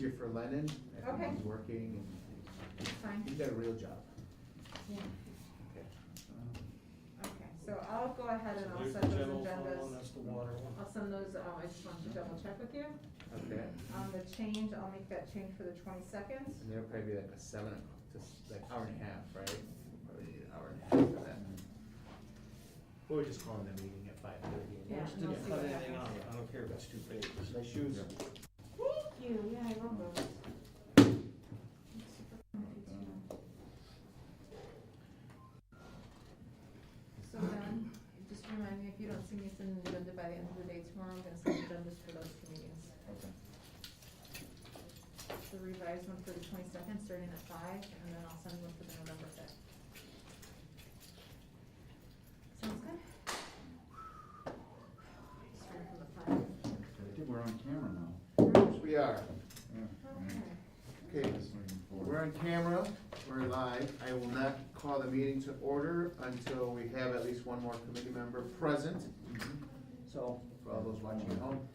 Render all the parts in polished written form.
easier for Lennon. I think Okay. he's working and Fine. he's got a real job. Yeah. Okay. Okay, so I'll go ahead and I'll There's set the those general fund one, agendas. that's the water one. I'll send those, I just want to double check with you. Okay. The change, I'll make that change for the 22nd. And there'll probably be like a 7, just like hour and a half, right? Probably need an hour and a half for that. Or we're just calling the meeting at 5:30. Yeah. Just and we'll didn't see cut what anything out, happens. I don't care if it's 2 pages. Nice shoes. Thank you, yeah, I love those. It's super comfy too. So then, just remind me, if you don't see me send an agenda by the end of the day tomorrow, I'm gonna send agendas for those two meetings. Okay. The revised one for the 22nd, starting at 5, and then I'll send one for the November 5th. Sounds good? Starting from the 5. I think we're on camera now. Yes, we are. Okay. Okay, we're on camera, we're live. I will not call the meeting to order until we have at least one more committee member present. So, for all those watching at home.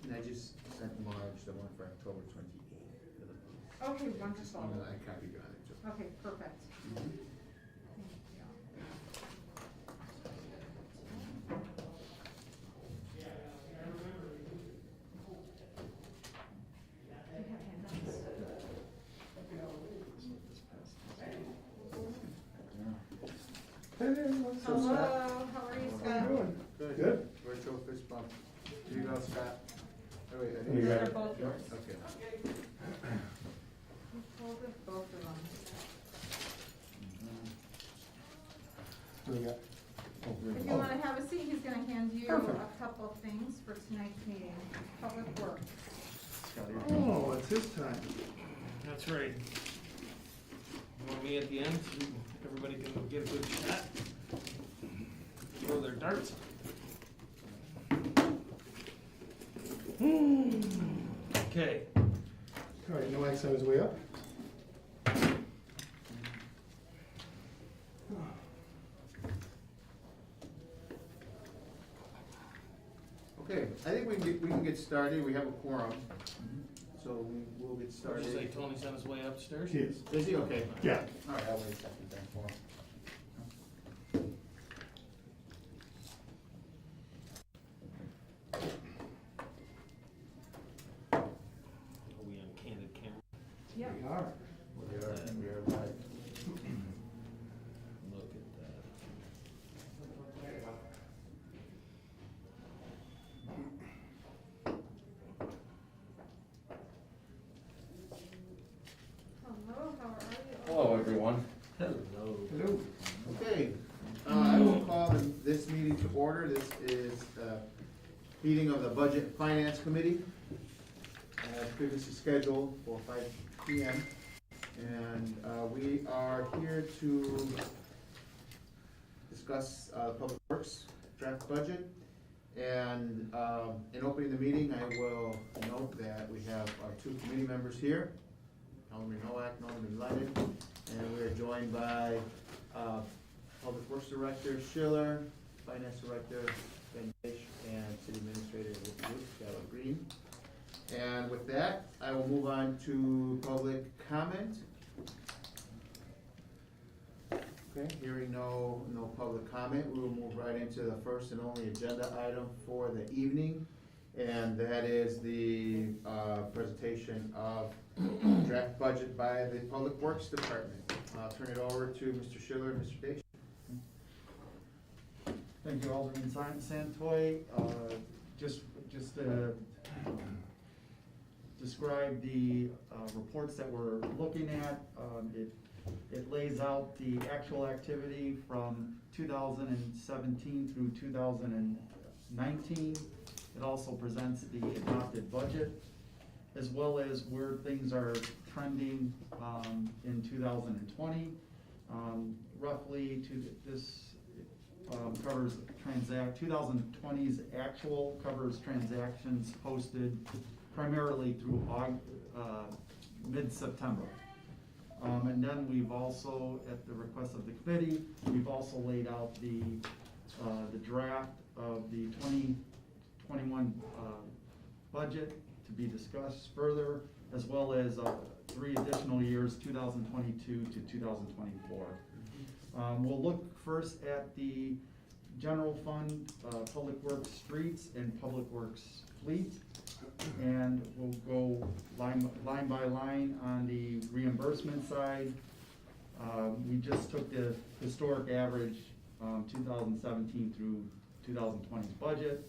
And I just sent Marge the one for October 28th. Okay, wonderful. I copied you on it too. Okay, perfect. Thank you. Do you have handouts? Hello, how are you, Scott? Good. Good. Virtual fist bump. Here you go, Scott. Oh, wait, I Here think. you Those got are it. both yours. Okay. You folded both of them. What do we got? If you wanna have a seat, he's gonna hand you Perfect. a couple of things for tonight's meeting. Public Works. Oh, it's his time. That's right. You want me at the end, so everybody can get a good shot? Throw their darts. Okay. All right, no X on his way up. Okay, I think we can get started. We have a quorum. So we'll get Did started. you say Tony's on his way upstairs? He is. Is he okay? Yeah. All right, I'll wait a second then for him. Are we on candid camera? Yep. We are. We are live. Look at that. Hello, how are you? Hello, everyone. Hello. Hello. Okay, I will call this meeting to order. This is the meeting of the Budget and Finance Committee, as previously scheduled for 5 p.m. And we are here to discuss Public Works draft budget. And in opening the meeting, I will note that we have our 2 committee members here, Alderman Nowak, Alderman Lennon, and we are joined by Public Works Director Schiller, Finance Director Ben Fish, and City Administrator Skylar Green. And with that, I will move on to public comment. Okay, hearing no public comment, we will move right into the first and only agenda item for the evening. And that is the presentation of draft budget by the Public Works Department. I'll turn it over to Mr. Schiller and Mr. Daish. Thank you, Alderman Santoy. Just to describe the reports that we're looking at, it lays out the actual activity from 2017 through 2019. It also presents the adopted budget, as well as where things are trending in 2020. Roughly, this covers 2020's actual covers transactions posted primarily through mid-September. And then we've also, at the request of the committee, we've also laid out the draft of the 2021 budget to be discussed further, as well as 3 additional years, 2022 to 2024. We'll look first at the general fund, public works streets and public works fleet. And we'll go line by line on the reimbursement side. We just took the historic average, 2017 through 2020's budget,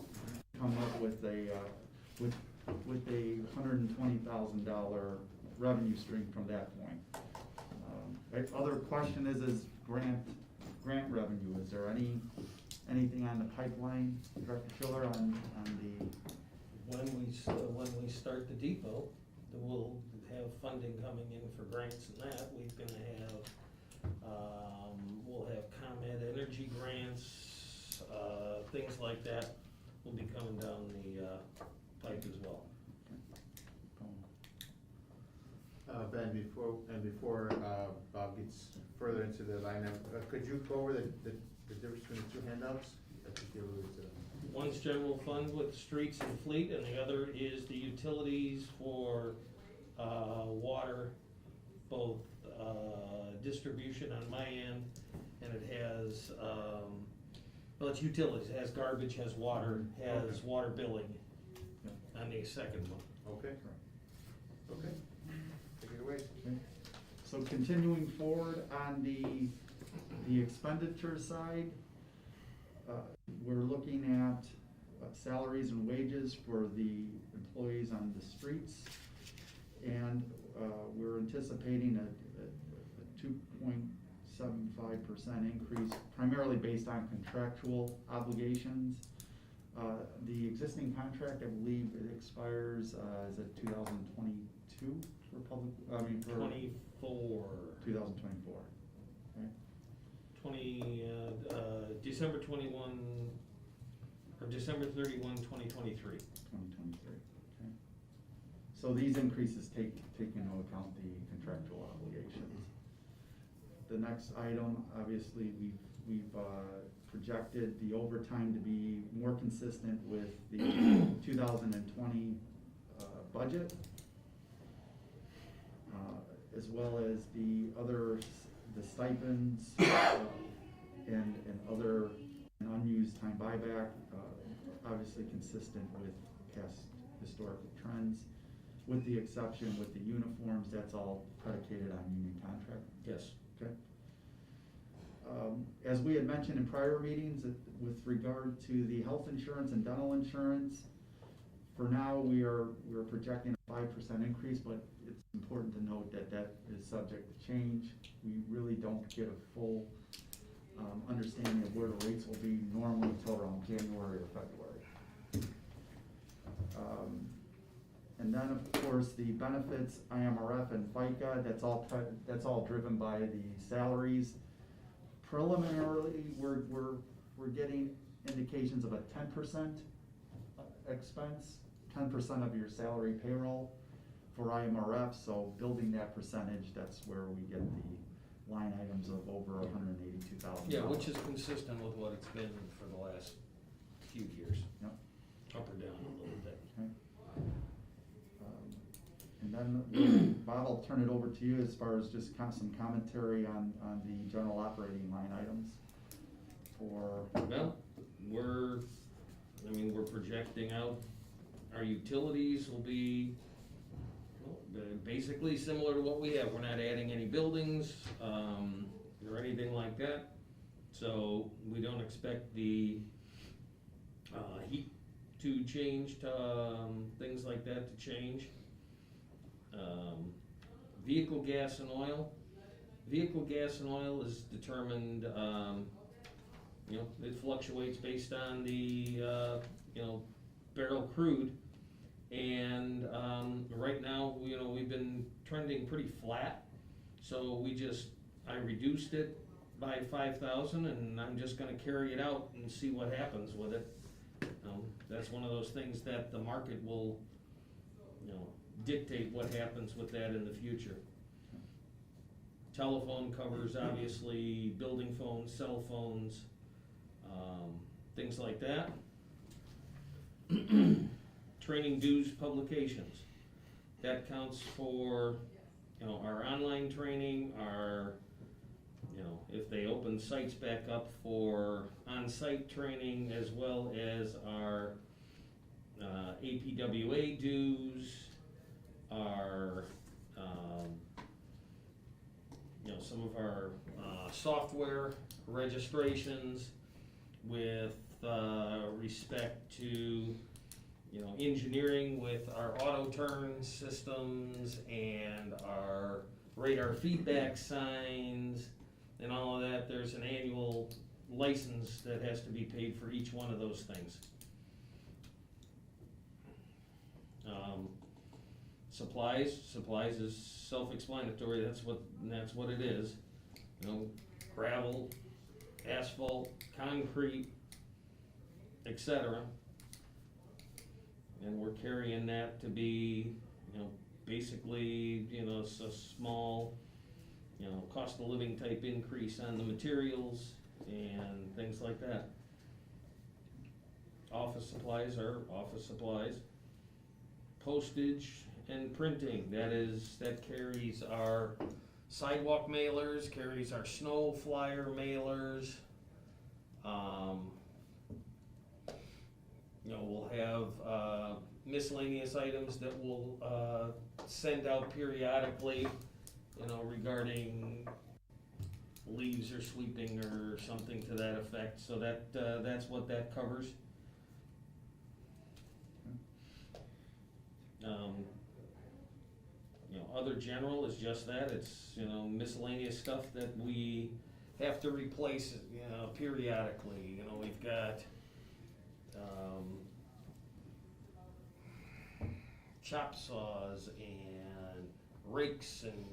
come up with a $120,000 revenue stream from that point. Other question is grant revenue. Is there anything on the pipeline, Director Schiller, on the? When we start the depot, then we'll have funding coming in for grants and that. We'll have ComEd energy grants, things like that will be coming down the pipe as well. Ben, before Bob gets further into the lineup, could you go over the difference between the 2 handouts? I think you alluded to them. One's general fund with streets and fleet, and the other is the utilities for water, both distribution on my end, and it has, well, it's utilities, it has garbage, has water, has water billing on the second one. Okay. Okay. Take it away. Okay. So continuing forward on the expenditure side, we're looking at salaries and wages for the employees on the streets. And we're anticipating a 2.75% increase, primarily based on contractual obligations. The existing contract, I believe it expires, is it 2022 for public, I mean for? 2024. Okay. December 21, or December 31, 2023. 2023, okay. So these increases take into account the contractual obligations. The next item, obviously, we've projected the overtime to be more consistent with the 2020 budget, as well as the stipends and other unused time buyback, obviously consistent with past historical trends, with the exception with the uniforms, that's all predicated on union contract. Yes. Okay. As we had mentioned in prior meetings, with regard to the health insurance and dental insurance, for now we're projecting a 5% increase, but it's important to note that is subject to change. We really don't get a full understanding of where the rates will be normally until around January or February. And then, of course, the benefits, IMRF and FICA, that's all driven by the salaries. Preliminarily, we're getting indications of a 10% expense, 10% of your salary payroll for IMRF. So building that percentage, that's where we get the line items of over $182,000. Yeah, which is consistent with what it's been for the last few years. Yep. Up or down a little bit. Okay. And then, Bob, I'll turn it over to you as far as just kind of some commentary on the general operating line items for. Well, we're projecting out, our utilities will be, well, basically similar to what we have. We're not adding any buildings, or anything like that. So we don't expect the, heat to change, things like that to change. Vehicle gas and oil. Vehicle gas and oil is determined, it fluctuates based on the, barrel crude. And right now, we've been trending pretty flat. So I reduced it by 5,000, and I'm just gonna carry it out and see what happens with it. That's one of those things that the market will, dictate what happens with that in the future. Telephone covers, obviously, building phones, cell phones, things like that. Training dues, publications. That counts for, our online training, our, if they open sites back up for on-site training, as well as our APWA dues, our, some of our software registrations with respect to, engineering with our auto turn systems and our radar feedback signs and all of that. There's an annual license that has to be paid for each one of those things. Supplies is self-explanatory. That's what it is. Gravel, asphalt, concrete, etc. And we're carrying that to be, basically, a small, cost of living type increase on the materials and things like that. Office supplies are office supplies. Postage and printing, that carries our sidewalk mailers, carries our snow flyer mailers. We'll have miscellaneous items that we'll send out periodically, regarding leaves or sweeping or something to that effect. So that's what that covers. Other general is just that. It's, miscellaneous stuff that we have to replace, periodically. We've got chop saws and rakes and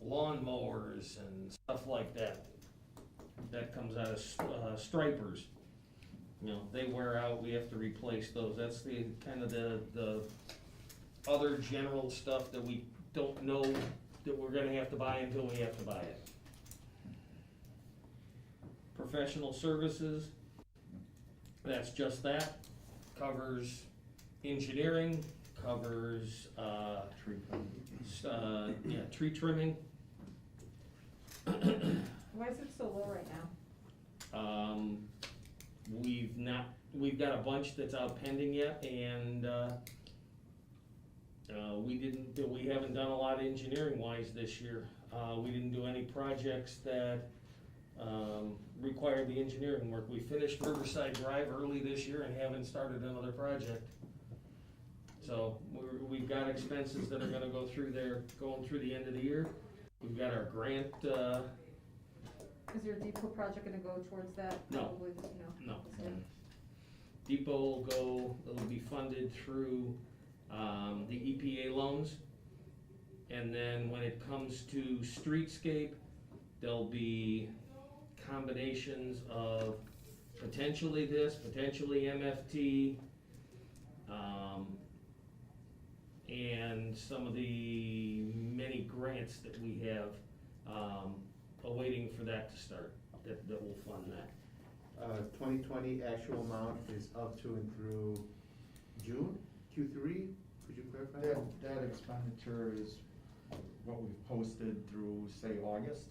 lawn mowers and stuff like that. That comes out of stripers. They wear out, we have to replace those. That's the kind of the other general stuff that we don't know that we're gonna have to buy until we have to buy it. Professional services, that's just that. Covers engineering, covers, tree trimming. Why is it so low right now? We've got a bunch that's out pending yet, and, we haven't done a lot of engineering wise this year. We didn't do any projects that, required the engineering work. We finished Riverside Drive early this year and haven't started another project. So we've got expenses that are gonna go through there, going through the end of the year. We've got our grant, Is your depot project gonna go towards that? No. Probably, No. That's good. Depot it'll be funded through, the EPA loans. And then when it comes to streetscape, there'll be combinations of potentially this, potentially MFT, and some of the many grants that we have, awaiting for that to start, that will fund that. 2020 actual amount is up to and through June, Q3, could you clarify that? That expenditure is what we've posted through, say, August.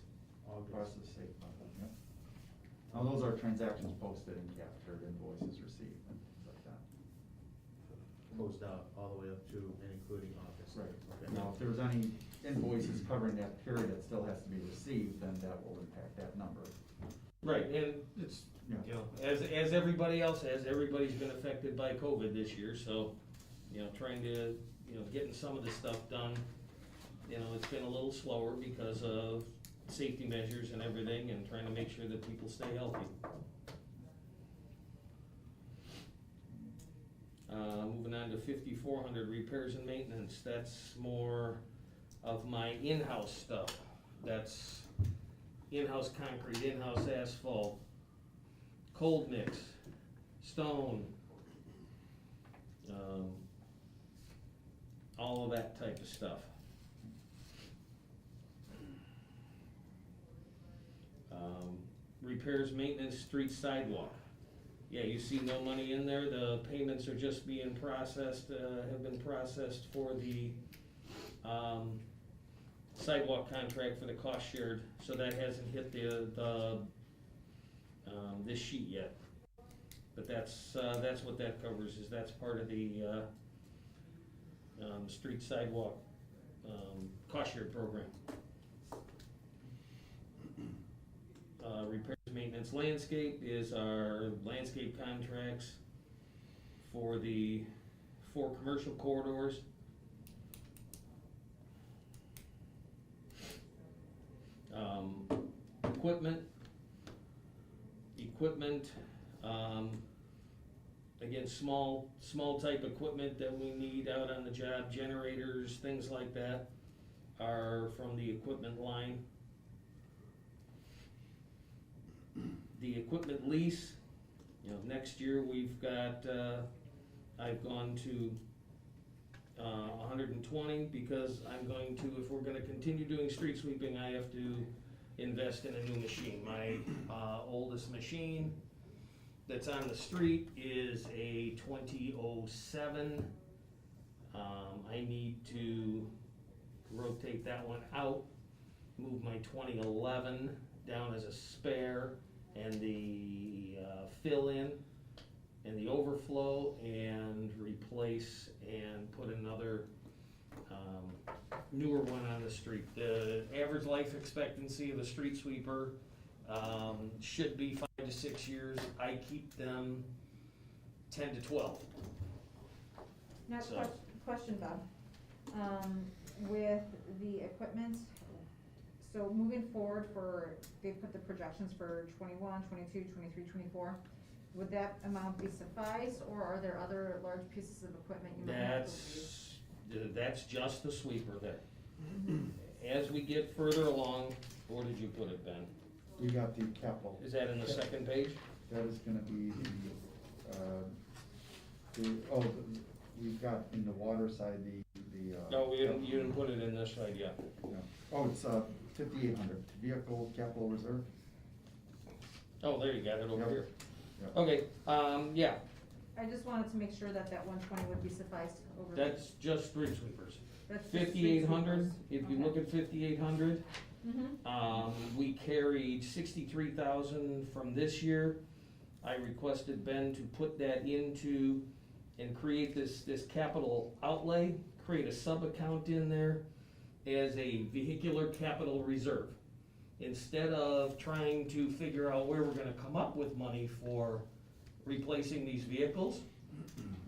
Across the state. Yep. Now, those are transactions posted and captured, invoices received, and things like that. Closed out all the way up to and including August. Right. Okay. Now, if there's any invoices covering that period that still has to be received, then that will impact that number. Right, and it's, as everybody else has, everybody's been affected by COVID this year, so, trying to, getting some of this stuff done, it's been a little slower because of safety measures and everything, and trying to make sure that people stay healthy. Moving on to 5400, repairs and maintenance. That's more of my in-house stuff. That's in-house concrete, in-house asphalt, cold mix, stone, all of that type of stuff. Repairs, maintenance, street sidewalk. Yeah, you see no money in there, the payments are just being processed, have been processed for the, sidewalk contract for the cost shared, so that hasn't hit this sheet yet. But that's what that covers, is that's part of the, street sidewalk, cost shared program. Repairs, maintenance, landscape is our landscape contracts for the 4 commercial corridors. Equipment, again, small type equipment that we need out on the job, generators, things like that, are from the equipment line. The equipment lease, next year we've got, I've gone to 120 because I'm going to, if we're gonna continue doing street sweeping, I have to invest in a new machine. My oldest machine that's on the street is a 2007. I need to rotate that one out, move my 2011 down as a spare, and the fill-in and the overflow, and replace and put another newer one on the street. The average life expectancy of a street sweeper should be 5 to 6 years. I keep them 10 to 12. Now, So- question, Bob. With the equipment, so moving forward they put the projections for 21, 22, 23, 24. Would that amount be suffice, or are there other large pieces of equipment you might have to use? That's just the sweeper there. As we get further along, where did you put it, Ben? We got the capital. Is that in the second page? That is gonna be we've got in the water side, No, you didn't put it in this side yet. no. Oh, it's 5,800, vehicle capital reserve. Oh, there you got it over Yep. here. Yep. Okay, yeah, I just wanted to make sure that 120 would be sufficed over. that's just street sweepers. That's just street 5,800, sweepers. if you Okay. look at 5,800, Mm-hmm. we carried 63,000 from this year. I requested Ben to put that into and create this capital outlay, create a sub-account in there as a vehicular capital reserve. Instead of trying to figure out where we're gonna come up with money for replacing these vehicles,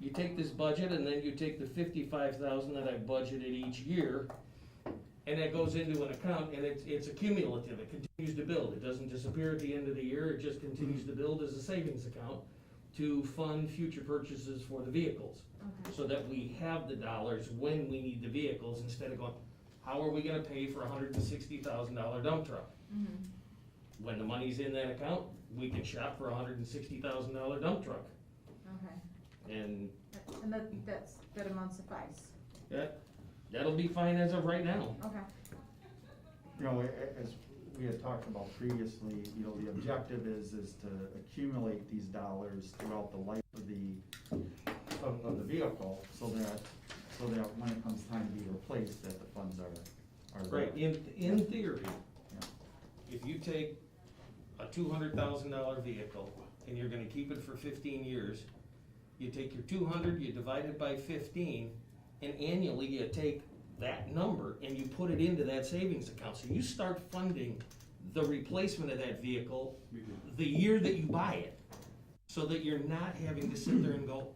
you take this budget and then you take the 55,000 that I budgeted each year, and that goes into an account, and it's accumulative, it continues to build, it doesn't disappear at the end of the year, it just continues to build as a savings account to fund future purchases for the vehicles, Okay. so that we have the dollars when we need the vehicles, instead of going, how are we gonna pay for a $160,000 dump truck? Mm-hmm. When the money's in that account, we can shop for a $160,000 dump truck, Okay. and And that amount suffice? that'll be fine as of right now. Okay. As we had talked about previously, the objective is to accumulate these dollars throughout the life of the vehicle, so that when it comes time to be replaced, that the funds are there. Right, in theory, Yeah. if you take a $200,000 vehicle and you're gonna keep it for 15 years, you take your 200, you divide it by 15, and annually you take that number and you put it into that savings account. So you start funding the replacement of that vehicle the year that you buy it, so that you're not having to sit there and go,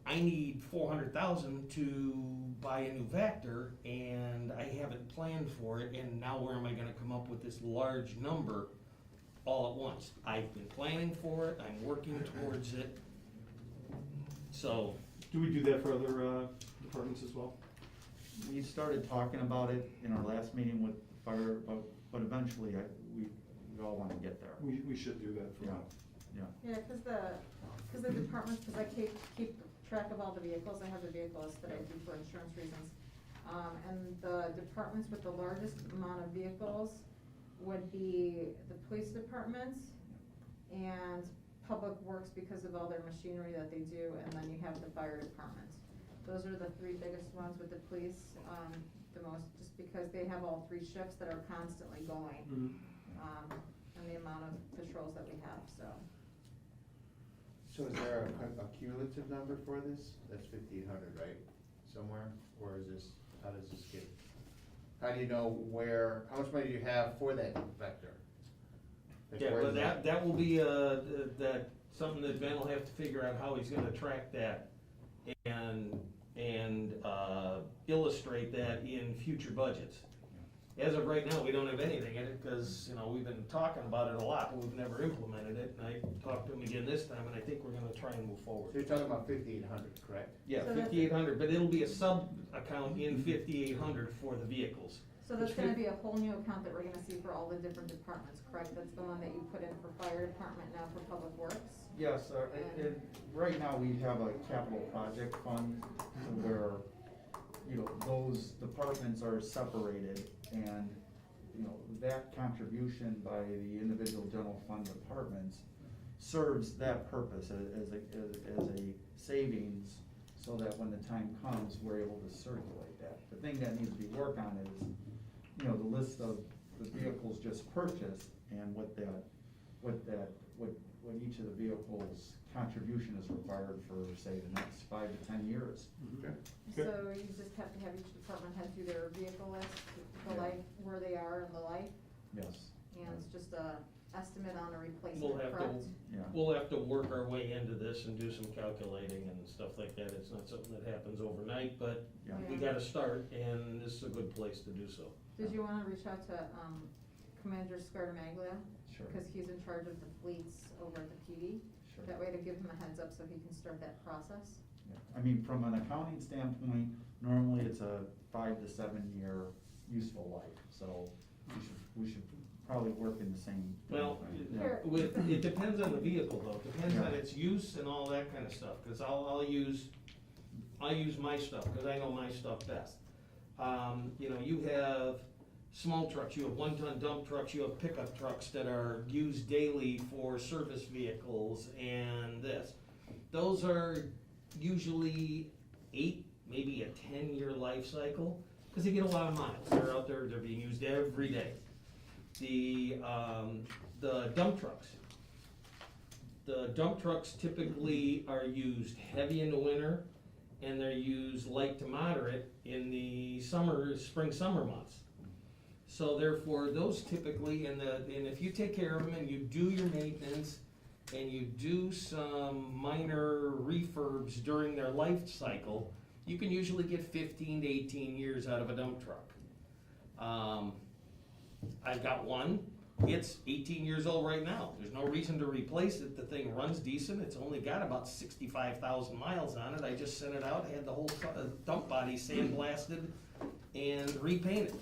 I need 400,000 to buy a new Vector, and I haven't planned for it, and now where am I gonna come up with this large number all at once? I've been planning for it, I'm working towards it, so. Do we do that for other departments as well? We started talking about it in our last meeting with fire, but eventually we all wanna get there. We should do that for. Yeah. Yeah, cause the departments, cause I keep track of all the vehicles, I have the vehicles that I do for insurance reasons. And the departments with the largest amount of vehicles would be the police department and public works because of all their machinery that they do, and then you have the fire department. Those are the three biggest ones with the police, the most, just because they have all three shifts that are constantly going, and the amount of patrols that we have, so. So is there a cumulative number for this? That's 5,800, right? Somewhere, or is this, how does this get? How do you know how much money do you have for that vector? Like, Yeah, where but is that will be, something that Ben will have to figure out how he's gonna track that and illustrate that in future budgets. As of right now, we don't have anything in it, cause, we've been talking about it a lot, but we've never implemented it, and I talked to him again this time, and I think we're gonna try and move So forward. you're talking about 5,800, correct? Yeah, So that's- 5,800, but it'll be a sub-account in 5,800 for the vehicles. So that's gonna be a whole new account that we're gonna see for all the different departments, correct? That's the one that you put in for fire department, now for public works? Yes, right now we have a capital project fund where, those departments are separated, and, that contribution by the individual general fund departments serves that purpose as a savings, so that when the time comes, we're able to circulate that. The thing that needs to be worked on is, the list of the vehicles just purchased and what each of the vehicles' contribution is required for, say, the next 5 to 10 years. Okay. So you just have to have each department head do their vehicle list, the Yeah. life, where they are in the life, Yes. and it's just a estimate on a We'll replacement, have correct? to, Yeah. we'll have to work our way into this and do some calculating and stuff like that. It's not something that happens overnight, but Yeah. we gotta start, and this is a good place to do so. Did you wanna reach out to, Commander Scartamaglia? Sure. Cause he's in charge of the fleets over at the PD. Sure. That way to give him a heads up so he can start that process. Yeah. I mean, from an accounting standpoint, normally it's a 5 to 7 year useful life, so we should probably work in the same. Well, Here. it depends on the vehicle though, it depends on Yeah. its use and all that kind of stuff, cause I'll use my stuff, cause I know my stuff best. You have small trucks, you have 1-ton dump trucks, you have pickup trucks that are used daily for service vehicles and this. Those are usually 8, maybe a 10-year life cycle, cause they get a lot of miles, they're out there, they're being used every day. The dump trucks. The dump trucks typically are used heavy in the winter, and they're used light to moderate in the spring, summer months. So therefore, those typically, and if you take care of them and you do your maintenance, and you do some minor refurbs during their life cycle, you can usually get 15 to 18 years out of a dump truck. I've got one, it's 18 years old right now, there's no reason to replace it, the thing runs decent, it's only got about 65,000 miles on it, I just sent it out, had the whole dump body sandblasted and repainted.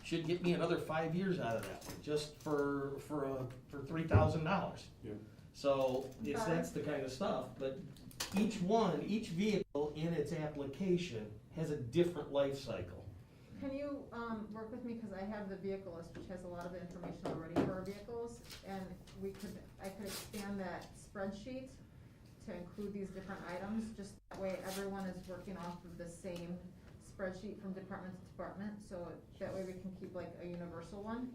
Should get me another 5 years out of that, just for $3,000. Yeah. So, that's the kind of stuff, but each vehicle in its application has a different life cycle. Can you, work with me, cause I have the vehicle list, which has a lot of the information already for our vehicles, and I could expand that spreadsheet to include these different items, just that way everyone is working off of the same spreadsheet from department to department, so that way we can keep like a universal one.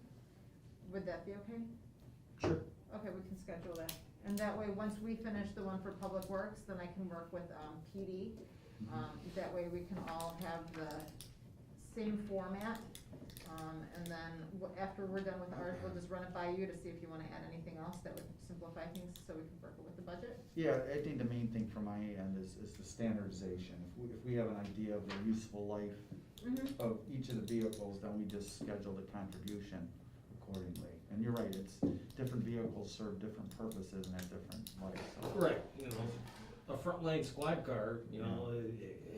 Would that be okay? Sure. Okay, we can schedule that, and that way, once we finish the one for Public Works, then I can work with, PD. That way we can all have the same format, and then after we're done with ours, we'll just run it by you to see if you wanna add anything else that would simplify things, so we can work it with the budget. Yeah, I think the main thing from my end is the standardization. If we have an idea of the useful life of each of the vehicles, then we just schedule the contribution accordingly. And you're right, it's, different vehicles serve different purposes and have different lives. So. Right, a frontline squad car,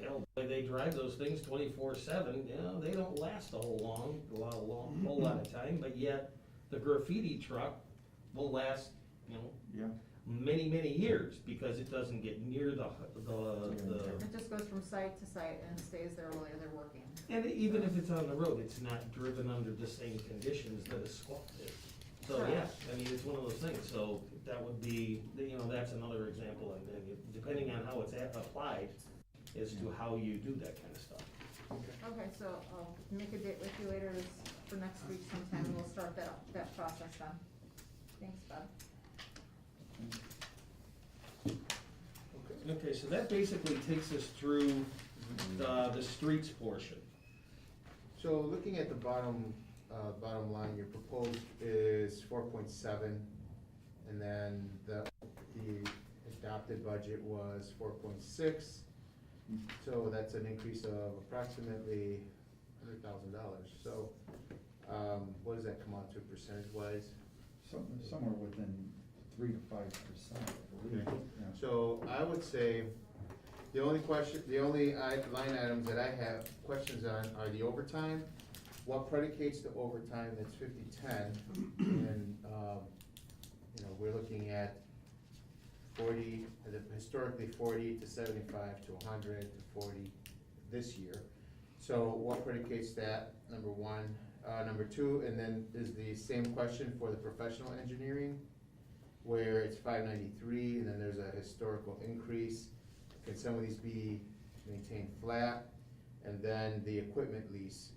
hell, they drive those things 24/7, they don't last a whole lot of time, but yet the graffiti truck will last, Yeah. many, many years, because it doesn't get near the, It just goes from site to site and stays there while they're working. and even if it's on the road, it's not driven under the same conditions that a squat is. So, yeah, I mean, it's one of those things, so that would be, that's another example, and depending on how it's applied, as to how you do that kind of stuff. Okay, so I'll make a date with you later for next week sometime, and we'll start that process then. Thanks, Bob. Okay, so that basically takes us through the streets portion. So looking at the bottom line, your proposed is 4.7, and then the adopted budget was 4.6. So that's an increase of approximately $100,000. So, what does that come out to percentage-wise? Somewhere within 3 to 5%, I believe. Okay. Yeah. So I would say, the only line items that I have questions on are the overtime. What predicates the overtime that's 50/10? And, we're looking at 40, historically 40 to 75 to 100 to 40 this year. So what predicates that, number one? Number two, and then is the same question for the professional engineering, where it's 593, and then there's a historical increase. Can some of these be maintained flat? And then the equipment lease,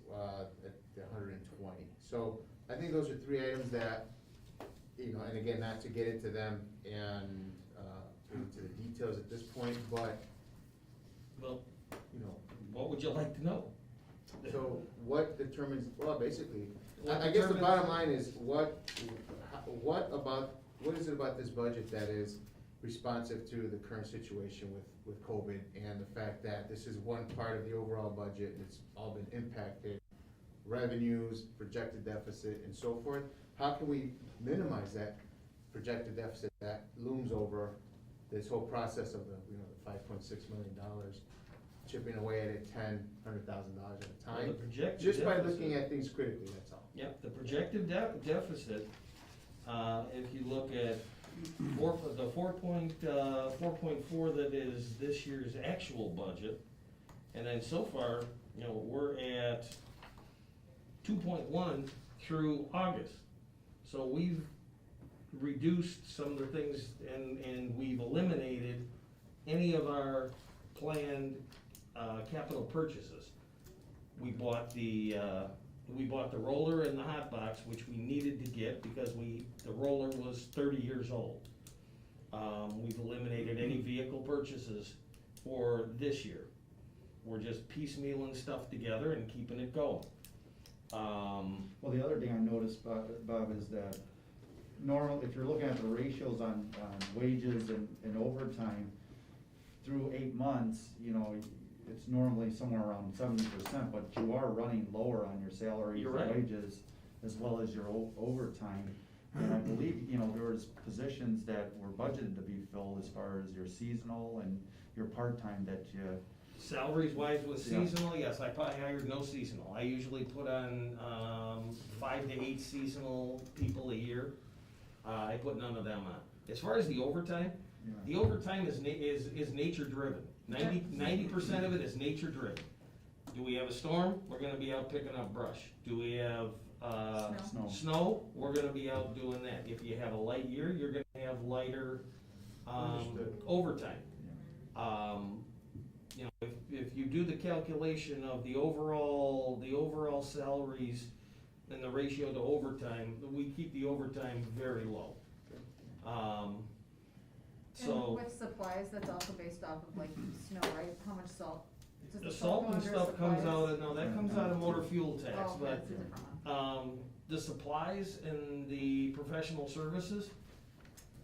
at the 120. So I think those are three items that, and again, not to get into them and, into the details at this point, but, Well, what would you like to know? so what determines, well, basically, What I guess the determines- bottom line is, what is it about this budget that is responsive to the current situation with COVID and the fact that this is one part of the overall budget and it's all been impacted, revenues, projected deficit, and so forth? How can we minimize that projected deficit that looms over this whole process of the $5.6 million, chipping away at it $100,000 at a Well, time? the projected Just by deficit- looking at things critically, that's all. Yep, the projected deficit, if you look at the 4.4 that is this year's actual budget, and then so far, we're at 2.1 through August. So we've reduced some of the things, and we've eliminated any of our planned capital purchases. We bought the roller and the hot box, which we needed to get because the roller was 30 years old. We've eliminated any vehicle purchases for this year. We're just piecemealing stuff together and keeping it going. Well, the other thing I noticed, Bob, is that if you're looking at the ratios on wages and overtime, through 8 months, it's normally somewhere around 70%, but you are running lower on your salaries You're and right. wages, as well as your overtime. And I believe, there was positions that were budgeted to be filled as far as your seasonal and your part-time that you. Salaries wise with Yeah. seasonal, yes, I probably hired no seasonal. I usually put on 5 to 8 seasonal people a year. I put none of them on. As far as the overtime, the overtime is nature driven. 90% of it is nature driven. Do we have a storm? We're gonna be out picking up brush. Do we have snow? We're gonna be out doing that. If you have a light year, you're gonna have lighter Understood. overtime. If you do the calculation of the overall salaries and the ratio to overtime, we keep the overtime very low. And with supplies, that's also based off of snow, right? How much salt? Does The salt go and under stuff comes supplies? that comes out of motor fuel tax, Oh, okay, but, that's a different one. the supplies and the professional services,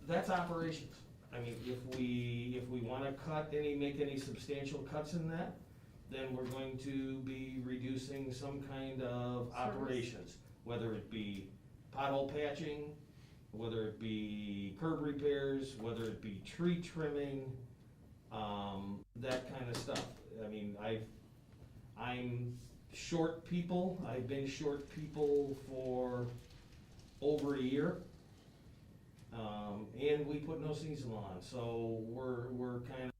that's operations. I mean, if we wanna make any substantial cuts in that, then we're going to be reducing some kind of operations, whether it be pothole patching, whether it be curb repairs, whether it be tree trimming, that kind of stuff. I mean, I'm short people. I've been short people for over a year. And and we put no seasonal on, so we're kinda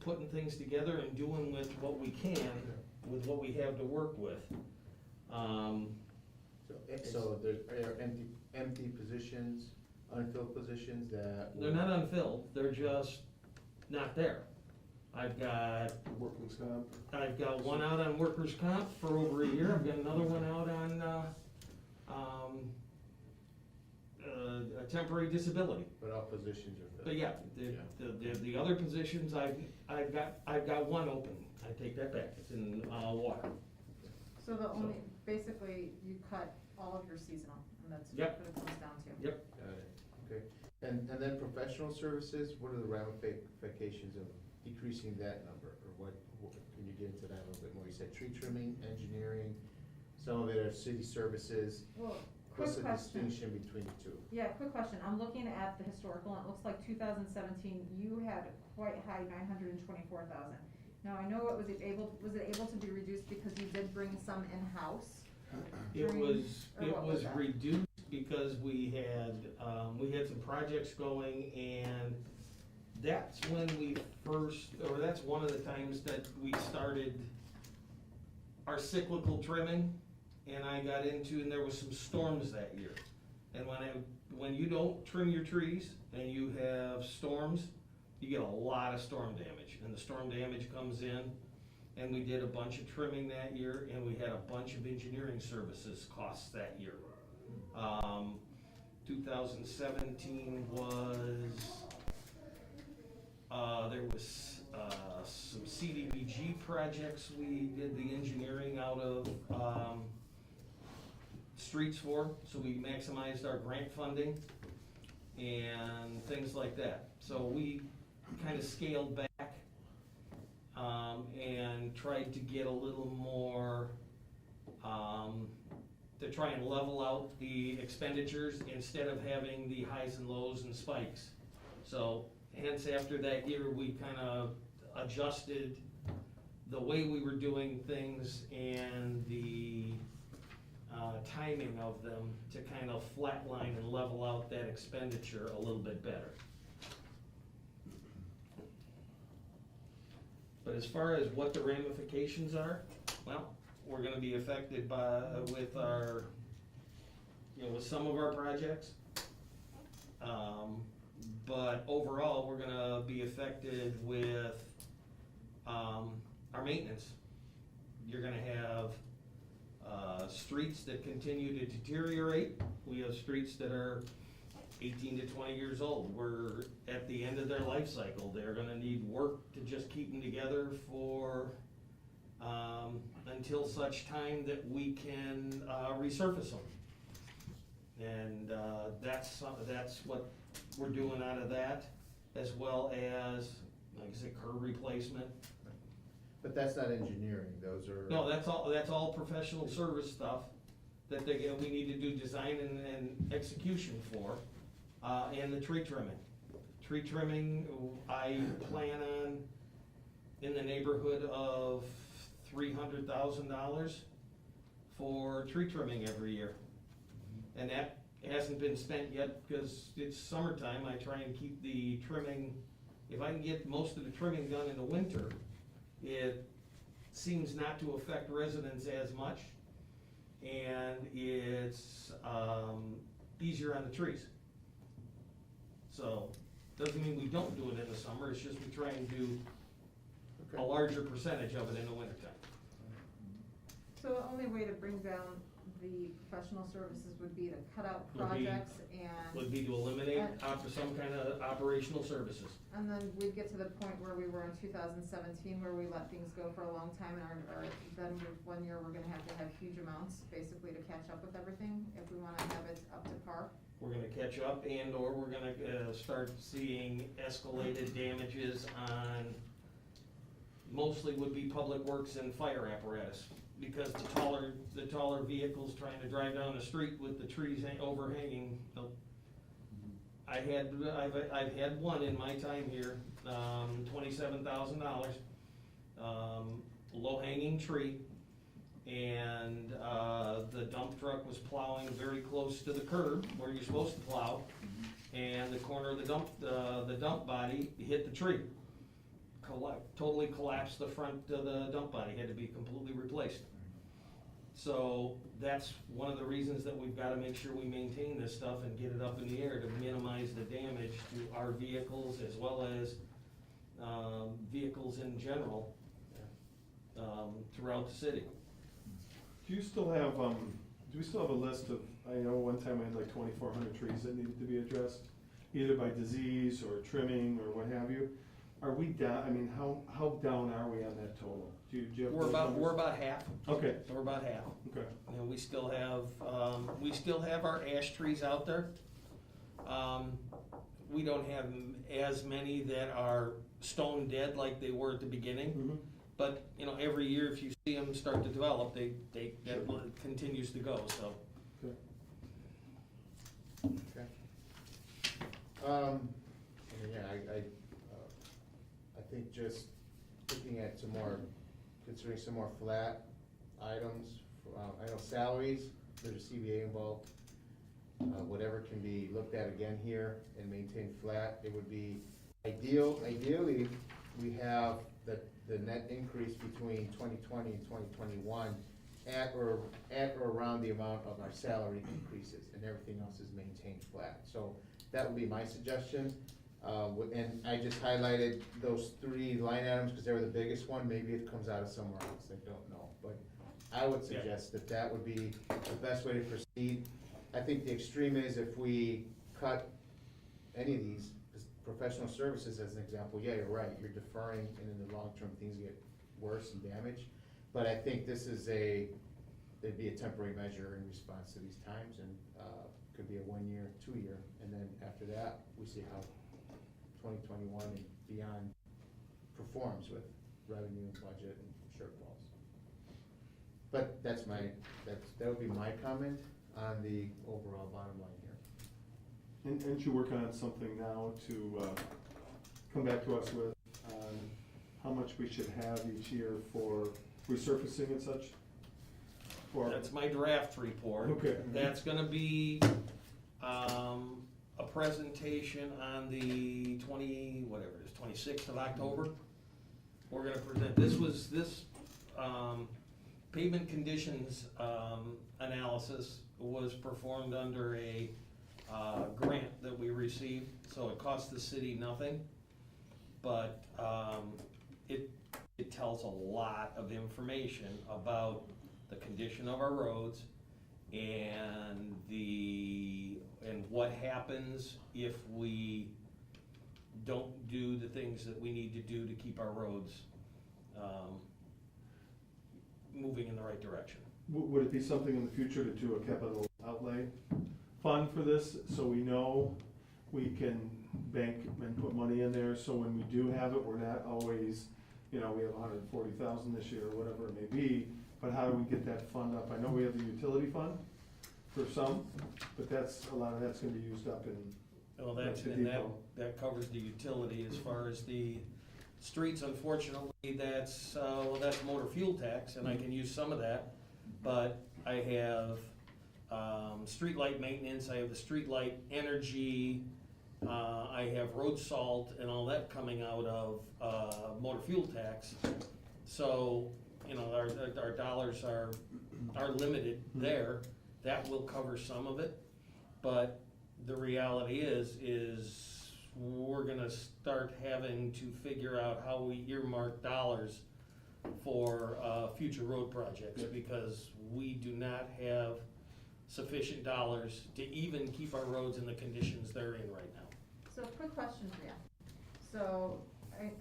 putting things together and doing with what we can, with what we have to work with. So there are empty positions, unfilled positions that. They're not unfilled, they're just not there. I've got Workman's comp. one out on workers' comp for over a year, I've got another one out on, a temporary disability. But all positions are filled. But yeah, the other positions, I've got one open, I take that back, it's in, water. So the only, basically, you cut all of your seasonal, and that's Yep. what it comes down to. Yep. Got it, okay. And then professional services, what are the ramifications of decreasing that number? Or what, can you get into that a little bit more? You said tree trimming, engineering, some of it are city services. Well, What's quick the question. distinction between the two? Yeah, quick question. I'm looking at the historical, and it looks like 2017, you had quite high, 924,000. Now, I know was it able to be reduced because you did bring some in-house? It was, Or what was that? reduced because we had some projects going, and that's when that's one of the times that we started our cyclical trimming, and I got into, and there was some storms that year. And when you don't trim your trees and you have storms, you get a lot of storm damage, and the storm damage comes in, and we did a bunch of trimming that year, and we had a bunch of engineering services costs that year. 2017 was, there was, some CDBG projects we did the engineering out of, streets for, so we maximized our grant funding and things like that. So we kind of scaled back, and tried to get a little more, to try and level out the expenditures instead of having the highs and lows and spikes. So hence, after that year, we kind of adjusted the way we were doing things and the timing of them to kind of flatline and level out that expenditure a little bit better. But as far as what the ramifications are, well, we're gonna be affected with our, with some of our projects. But overall, we're gonna be affected with, our maintenance. You're gonna have, streets that continue to deteriorate. We have streets that are 18 to 20 years old. We're at the end of their life cycle. They're gonna need work to just keep them together for, until such time that we can, resurface them. And, that's what we're doing out of that, as well as, like I said, curb replacement. But that's not engineering, those are. No, that's all professional service stuff that we need to do design and execution for, and the tree trimming. Tree trimming, I plan on in the neighborhood of $300,000 for tree trimming every year. And that hasn't been spent yet because it's summertime. I try and keep the trimming, if I can get most of the trimming done in the winter, it seems not to affect residents as much, and it's easier on the trees. So, doesn't mean we don't do it in the summer, it's just we try and do a larger percentage of it in the wintertime. So the only way to bring down the professional services would be to cut out Would be- projects and. Would be to eliminate some kind of operational services. And then we'd get to the point where we were in 2017, where we let things go for a long time, and then with 1 year, we're gonna have to have huge amounts, basically, to catch up with everything, if we wanna have it up to par. We're gonna catch up or we're gonna start seeing escalated damages on, mostly would be public works and fire apparatus. Because the taller vehicles trying to drive down the street with the trees overhanging, I've had one in my time here, $27,000, low hanging tree. And, the dump truck was plowing very close to the curb where you're supposed to plow. and the corner of the dump body hit the tree. Totally collapsed the front of the dump body, had to be completely replaced. So that's one of the reasons that we've gotta make sure we maintain this stuff and get it up in the air to minimize the damage to our vehicles as well as, vehicles in general, throughout the city. Do you still have, do we still have a list of, I know one time we had like 2,400 trees that needed to be addressed, either by disease or trimming or what have you? Are we down, I mean, how down are we on that total? Do you have We're those about numbers? half. Okay, We're about half. okay. You know, we still have our ash trees out there. We don't have as many that are stone dead like they were at the beginning. Mhm. But, you know, every year if you see them start to develop, that Sure. continues to go, so. Okay. Okay. Yeah, I think just looking at some more, considering some more flat items, I know salaries, there's a CBA involved. Whatever can be looked at again here and maintained flat, it would be ideally, we have the net increase between 2020 and 2021 at or around the amount of our salary increases, and everything else is maintained flat. So that would be my suggestion. And I just highlighted those 3 line items because they were the biggest one. Maybe it comes out of somewhere else, I don't know. But I would suggest that that would be the best way to proceed. I think the extreme is if we cut any of these, professional services as an example, yeah, you're right, you're deferring, and in the long term, things get worse and damaged. But I think this is it'd be a temporary measure in response to these times, and could be a 1 year, 2 year, and then after that, we see how 2021 and beyond performs with revenue, budget, and shortfalls. But that would be my comment on the overall bottom line here. And aren't you working on something now to come back to us with how much we should have each year for resurfacing and such? For That's my draft report. Okay. That's gonna be, a presentation on the 26th of October. We're gonna present, this pavement conditions, analysis was performed under a, grant that we received, so it cost the city nothing. But, it tells a lot of information about the condition of our roads and what happens if we don't do the things that we need to do to keep our roads, moving in the right direction. Would it be something in the future to do a capital outlay fund for this, so we know we can bank and put money in there, so when we do have it, we're not always, we have 140,000 this year, or whatever it may be, but how do we get that fund up? I know we have the utility fund for some, but a lot of that's gonna be used up in. Well, That's the and depot. that covers the utility. As far as the streets, unfortunately, that's motor fuel tax, and I can use some of that. But I have, street light maintenance, I have the street light energy, I have road salt and all that coming out of, motor fuel tax. So, our dollars are limited there. That will cover some of it, but the reality is we're gonna start having to figure out how we earmark dollars for, future road projects, because we do not have sufficient dollars to even keep our roads in the conditions they're in right now. So quick question for you. So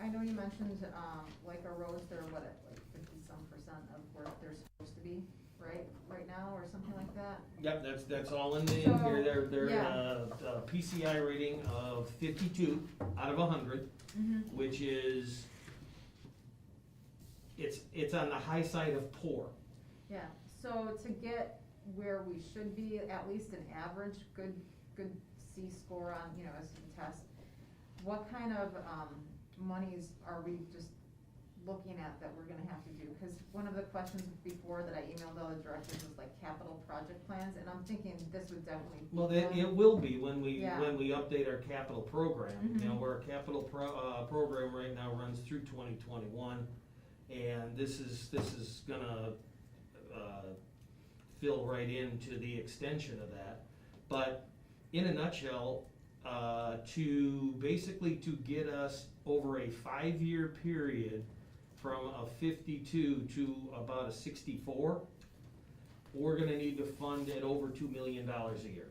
I know you mentioned, like our roads, they're what, at like 50-some% of where they're supposed to be, right now, or something like that? Yep, that's all in here. So, They're yeah. a PCI rating of 52 out of 100, Mm-hmm. which is, it's on the high side of poor. Yeah, so to get where we should be, at least an average, good C score on, as a test, what kind of, monies are we just looking at that we're gonna have to do? Cause one of the questions before that I emailed all the directors was like capital project plans, and I'm thinking this would definitely be Well, one. it will be when we, Yeah. when we update our capital program. You know, Mhm. where our capital program right now runs through 2021. And this is gonna, fill right into the extension of that. But in a nutshell, to get us over a 5-year period from a 52 to about a 64, we're gonna need to fund at over $2 million a year.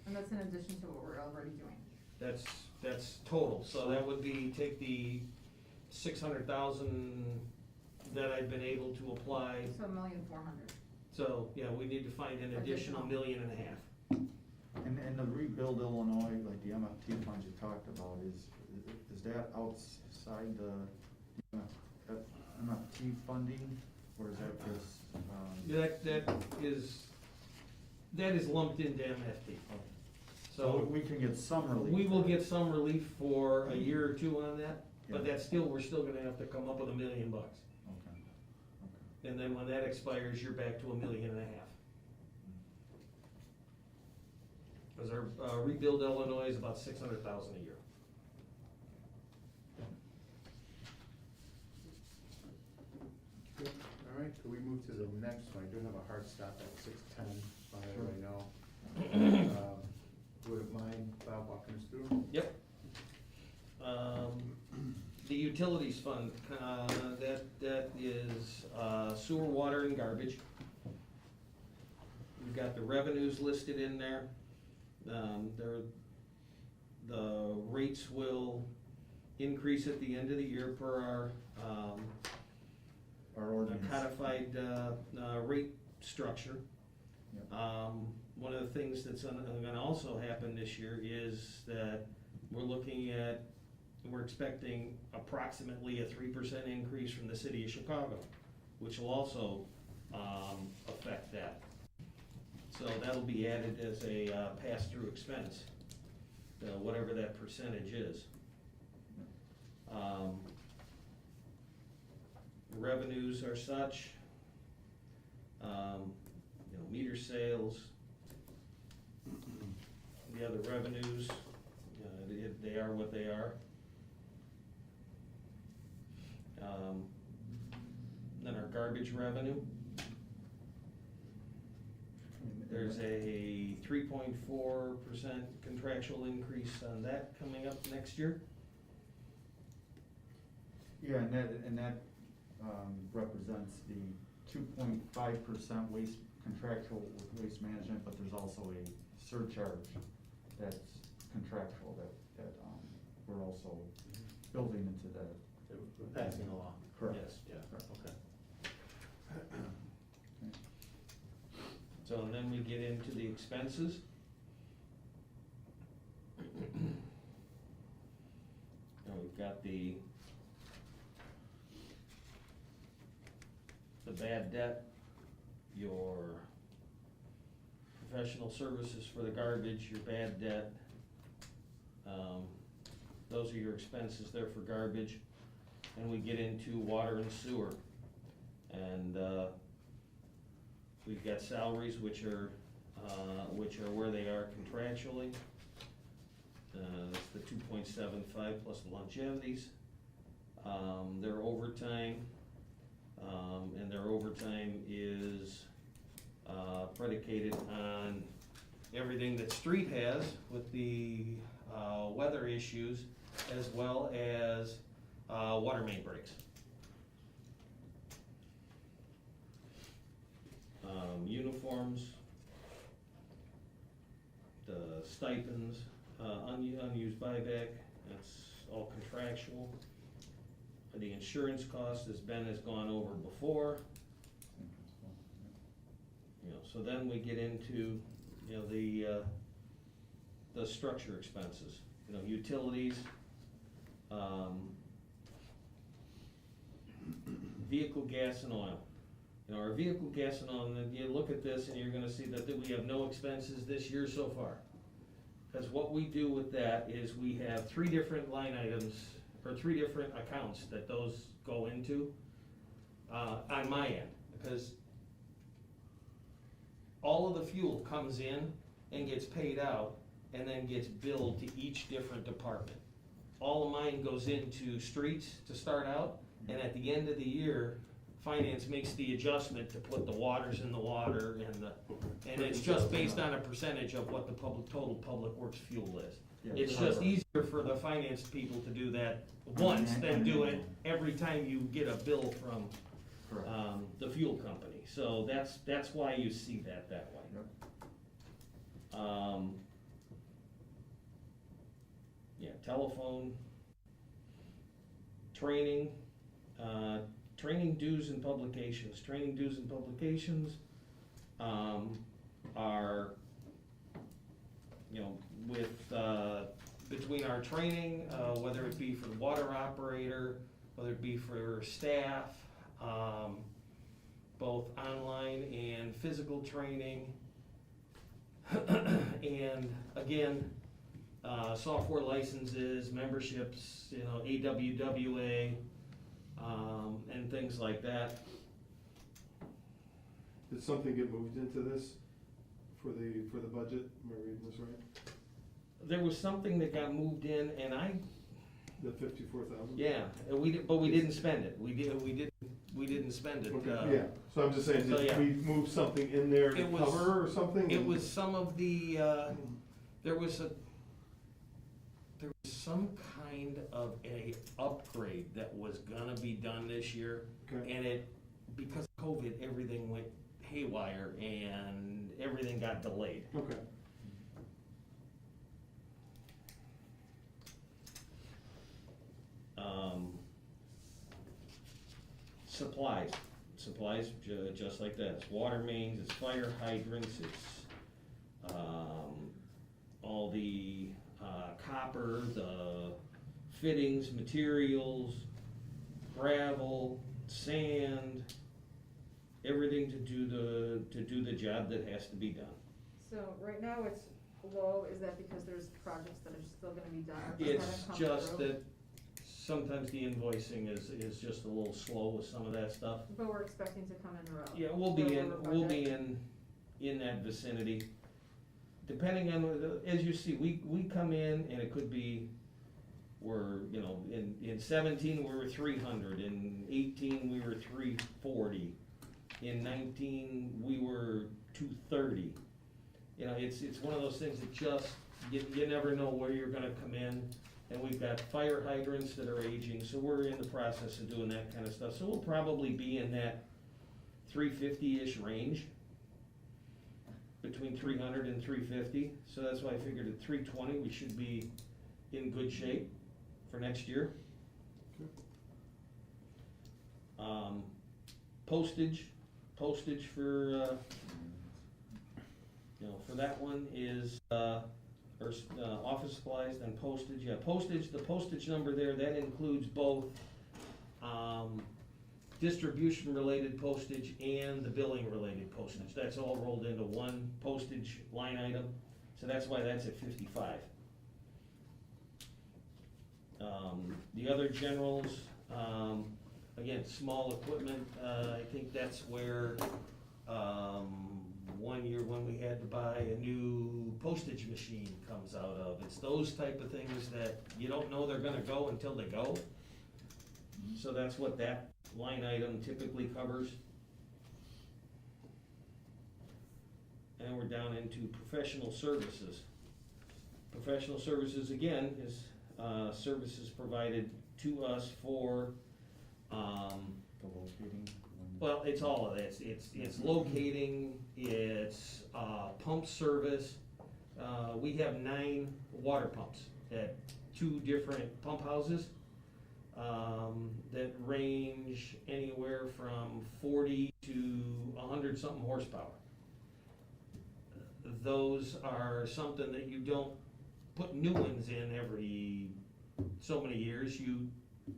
And that's in addition to what we're already doing. That's total, so that would be, take the 600,000 that I've been able to apply. So $1,400,000. So, yeah, we need to find an additional Additional. $1.5 million. And the Rebuild Illinois, like the MFT funds you talked about, is that outside the MFT funding, or is that just? That is lumped into MFT. So So we can get some relief. we will get some relief for a year or two on that, but Yeah. we're still gonna have to come up with $1 million. Okay. And then when that expires, you're back to $1.5 million. Cause our Rebuild Illinois is about 600,000 a year. All right, could we move to the next one? I do have a hard stop at 6:10, by Sure. right now. Wouldn't mind Bob walking us through? Yep. The utilities fund, that is sewer, water, and garbage. We've got the revenues listed in there. The rates will increase at the end of the year per Our our ordinance. codified rate structure. Yep. One of the things that's gonna also happen this year is that we're expecting approximately a 3% increase from the city of Chicago, which will also, affect that. So that'll be added as a, pass-through expense, whatever that percentage is. Revenues are such, meter sales, the other revenues, they are what they are. Then our garbage revenue, there's a 3.4% contractual increase on that coming up next year. Yeah, and that represents the 2.5% waste contractual with waste management, but there's also a surcharge that's contractual that we're also building into that. Passing along. Correct. Yes. Yeah, okay. So and then we get into the expenses. And we've got the bad debt, your professional services for the garbage, your bad debt. Those are your expenses there for garbage. And we get into water and sewer. And we've got salaries, which are where they are contractually. That's the 2.75 plus the longevities. Their overtime, and their overtime is predicated on everything that street has with the weather issues, as well as water main breaks. Uniforms, the stipends, unused buyback, that's all contractual. The insurance cost, as Ben has gone over before, so then we get into, the structure expenses, utilities, vehicle gas and oil. Our vehicle gas and oil, and you look at this and you're gonna see that we have no expenses this year so far. Because what we do with that is we have 3 different line items or 3 different accounts that those go into, on my end, because all of the fuel comes in and gets paid out and then gets billed to each different department. All of mine goes into streets to start out, and at the end of the year, finance makes the adjustment to put the waters in the water and it's just based on a percentage of what the total public works fuel is. Yeah. It's just easier for the finance people to do that once than do it every time you get a bill from, Correct. the fuel company. So that's why you see that way. Yep. Yeah, telephone, training, training dues and publications. Training dues and publications, are, you know, with, between our training, whether it be for the water operator, whether it be for staff, both online and physical training. And again, software licenses, memberships, you know, AWWA, and things like that. Did something get moved into this for the budget? Am I reading this right? There was something that got moved in, and The 54,000? yeah, but we didn't spend it. We didn't spend it. Okay, yeah, so I'm just saying, so, did yeah. we move something in there to It was- cover or something? It was some of the, there was some kind of a upgrade that was gonna be done this year. Okay. And because of COVID, everything went haywire and everything got delayed. Okay. Supplies, just like that. It's water mains, it's fire hydrants, it's, all the, copper, the fittings, materials, gravel, sand, everything to do the job that has to be done. So right now it's low, is that because there's projects that are still gonna be done? or just It's haven't come just through? that sometimes the invoicing is just a little slow with some of that stuff. But we're expecting to come in a row. Yeah, we'll be in that vicinity. Depending on, as you see, we come in and it could be, you know, in 17 we were 300, in 18 we were 340, in 19 we were 230. You know, it's one of those things that just, you never know where you're gonna come in. And we've got fire hydrants that are aging, so we're in the process of doing that kind of stuff. So we'll probably be in that 350-ish range, between 300 and 350. So that's why I figured at 320 we should be in good shape for next year. Postage for, you know, for that one is, office supplies, then postage, yeah, postage, the postage number there, that includes both, distribution-related postage and the billing-related postage. That's all rolled into one postage line item, so that's why that's at 55. The other generals, again, small equipment, I think that's where, one year when we had to buy a new postage machine comes out of. It's those type of things that you don't know they're gonna go until they go. So that's what that line item typically covers. And we're down into professional services. Professional services, again, is, services provided to us for, The locating. well, it's all of this. It's locating, it's, pump service. We have 9 water pumps at 2 different pump houses, that range anywhere from 40 to 100-something horsepower. Those are something that you don't put new ones in every so many years. You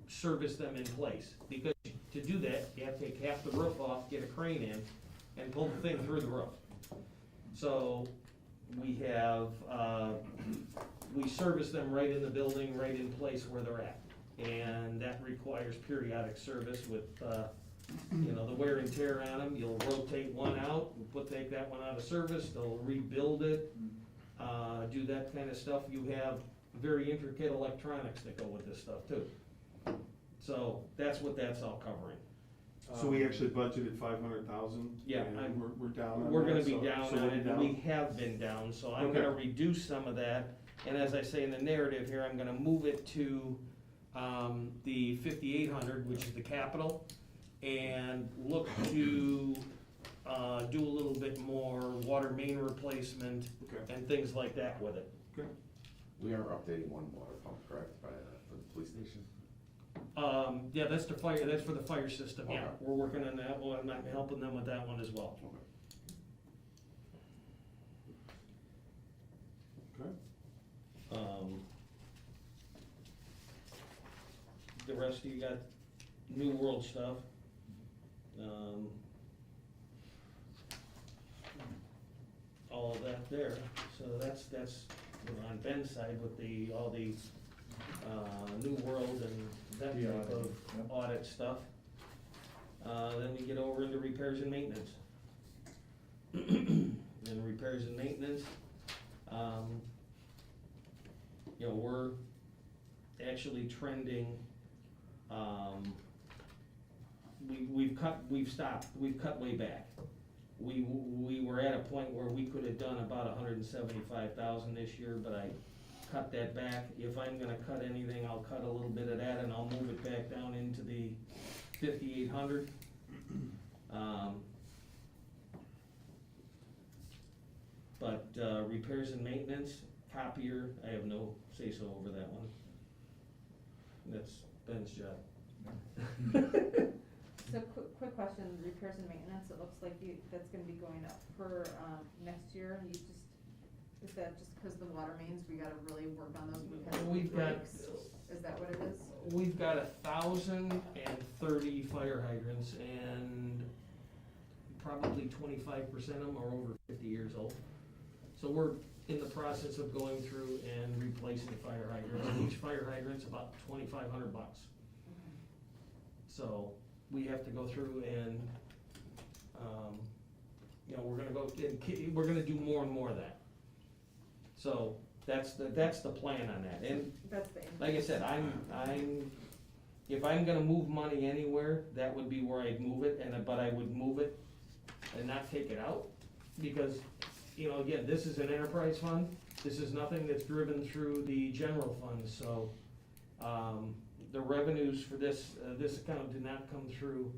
service them in place, because to do that, you have to take half the roof off, get a crane in, and pull the thing through the roof. So we have, we service them right in the building, right in place where they're at. and that requires periodic service with, you know, the wear and tear on them. You'll rotate one out, take that one out of service, they'll rebuild it, do that kind of stuff. You have very intricate electronics that go with this stuff too. So that's what that's all covering. So we actually budgeted 500,000? Yeah, And we're down on We're gonna that, be so- down so on we're it, down. we have been down, so I'm Okay. gonna reduce some of that. And as I say in the narrative here, I'm gonna move it to, the 5,800, which is the capital, and look to, do a little bit more water main replacement Okay. and things like that with it. Okay. We are updating one water pump, correct, for the police station? Yeah, that's the fire, that's for the fire system, yeah, Okay. we're working on that one, I'm helping them with that one as well. Okay. The rest of you got New World stuff. All of that there, so that's, you know, on Ben's side with all the, New World and that The type of audit, yep. audit stuff. Then we get over into repairs and maintenance. And repairs and maintenance, you know, we're actually trending, we've cut way back. We were at a point where we could have done about 175,000 this year, but I cut that back. If I'm gonna cut anything, I'll cut a little bit of that and I'll move it back down into the 5,800. But repairs and maintenance, copier, I have no say-so over that one. That's Ben's job. So quick question, repairs and maintenance, it looks like that's gonna be going up for, next year, and is that just because the water mains, we gotta really work on those because We've got- breaks? Is that what it is? We've got 1,030 fire hydrants and probably 25% of them are over 50 years old. So we're in the process of going through and replacing fire hydrants. Each fire hydrant's about $2,500. So we have to go through and, you know, we're gonna do more and more of that. So that's the plan on that. And That's the. like I said, if I'm gonna move money anywhere, that would be where I'd move it, but I would move it and not take it out. Because, you know, again, this is an enterprise fund, this is nothing that's driven through the general fund, so, the revenues for this account did not come through,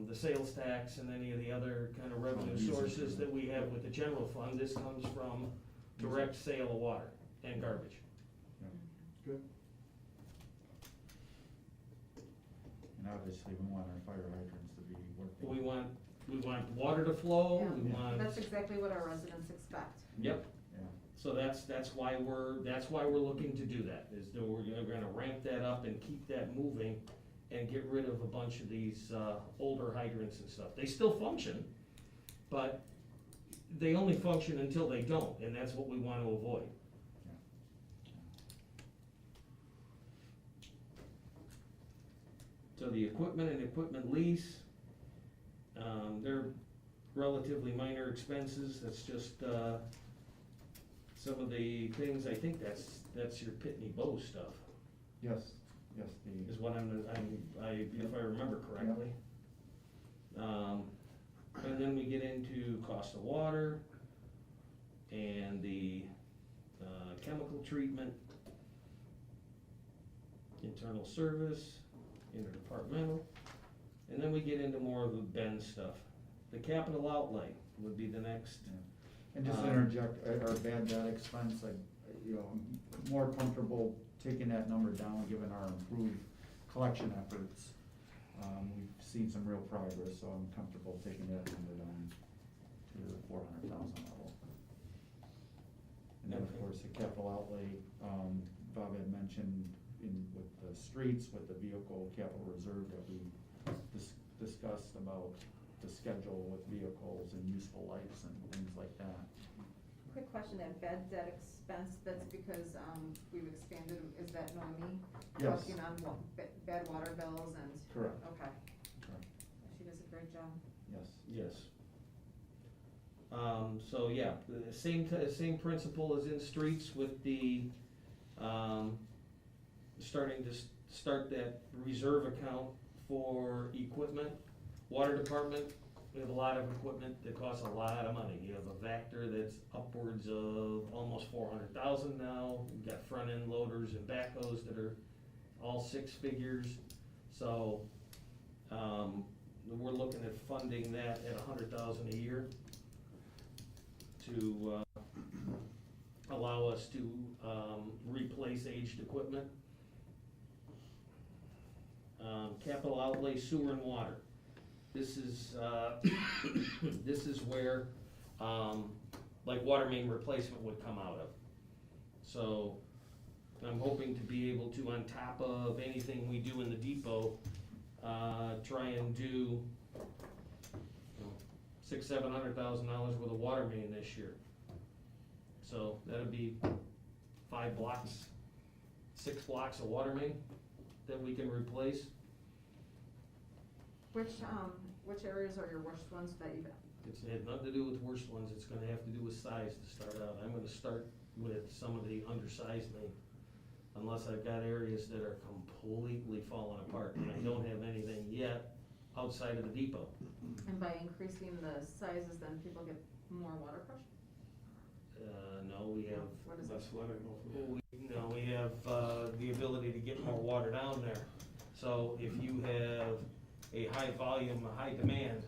the sales tax and any of the other kind of revenue sources that we have with the general fund. This comes from direct sale of water and garbage. Good. And obviously, we want our fire hydrants to be working. We want water to flow, we Yeah, want, that's exactly what our residents expect. yep, Yeah. so that's why we're looking to do that, is that we're gonna ramp that up and keep that moving and get rid of a bunch of these, older hydrants and stuff. They still function, but they only function until they don't, and that's what we want to avoid. So the equipment and equipment lease, they're relatively minor expenses, that's just, some of the things, I think that's your Pitney Bowes stuff, Yes, is what if I remember correctly. And then we get into cost of water and the, chemical treatment, internal service, interdepartmental, and then we get into more of the Ben stuff. The capital outlay would be the next. And just to interject, our bad debt expense, I'm more comfortable taking that number down, given our improved collection efforts. We've seen some real progress, so I'm comfortable taking that number down to the 400,000 level. And then, of course, the capital outlay, Bob had mentioned with the streets, with the vehicle capital reserve that we discussed about the schedule with vehicles and useful lives and things like that. quick question, that bad debt expense, that's because, we've expanded, is that Noemi? Yes. Working on bad water bills and? Correct. Okay, Correct. she does a great job. Yes. Yes. So yeah, the same principle as in streets with the, starting to start that reserve account for equipment. Water department, we have a lot of equipment that costs a lot of money. You have a Vector that's upwards of almost 400,000 now. You've got front end loaders and backhoes that are all 6 figures. So, we're looking at funding that at 100,000 a year to, allow us to, replace aged equipment. Capital outlay, sewer and water. This is, this is where, like water main replacement would come out of. So, I'm hoping to be able to, on top of anything we do in the depot, try and do $600,000-700,000 worth of water main this year. So that'd be 5 blocks, 6 blocks of water main that we can replace. Which areas are your worst ones that you've? It's had nothing to do with worst ones, it's gonna have to do with size to start out. I'm gonna start with some of the undersized main, unless I've got areas that are completely falling apart, and I don't have anything yet outside of the depot. And by increasing the sizes, then people get more water pressure? No, we have, What is it? Less flooding, hopefully. we have, the ability to get more water down there. So if you have a high volume, a high demand,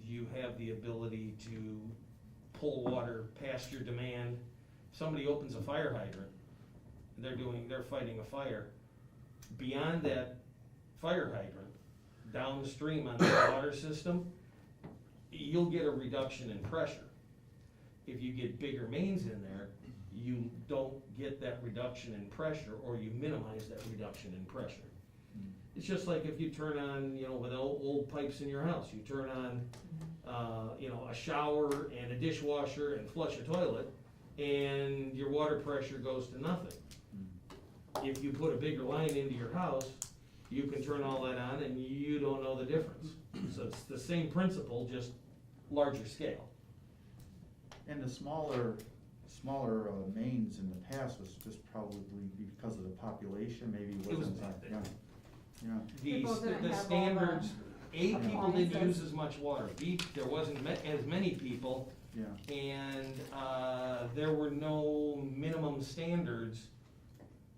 you have the ability to pull water past your demand. Somebody opens a fire hydrant, they're fighting a fire. Beyond that fire hydrant, downstream on the water system, you'll get a reduction in pressure. If you get bigger mains in there, you don't get that reduction in pressure, or you minimize that reduction in pressure. It's just like if you turn on, with old pipes in your house, you turn on, a shower and a dishwasher and flush a toilet, and your water pressure goes to nothing. If you put a bigger line into your house, you can turn all that on and you don't know the difference. So it's the same principle, just larger scale. And the smaller mains in the past was just probably because of the population, maybe it It was wasn't, back then. yeah. People didn't The have all standards, A, people didn't appliances. use as much water, B, there wasn't as many people, Yeah. and there were no minimum standards,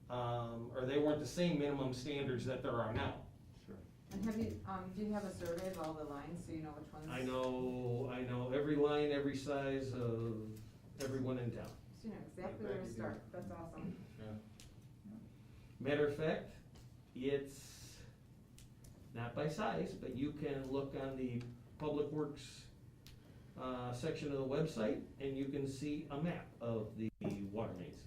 or they weren't the same minimum standards that there are now. Sure. And have you, do you have a survey of all the lines, so you know which ones? I know every line, every size of everyone in town. So you know exactly where to start, that's awesome. Matter of fact, it's not by size, but you can look on the Public Works section of the website, and you can see a map of the water mains.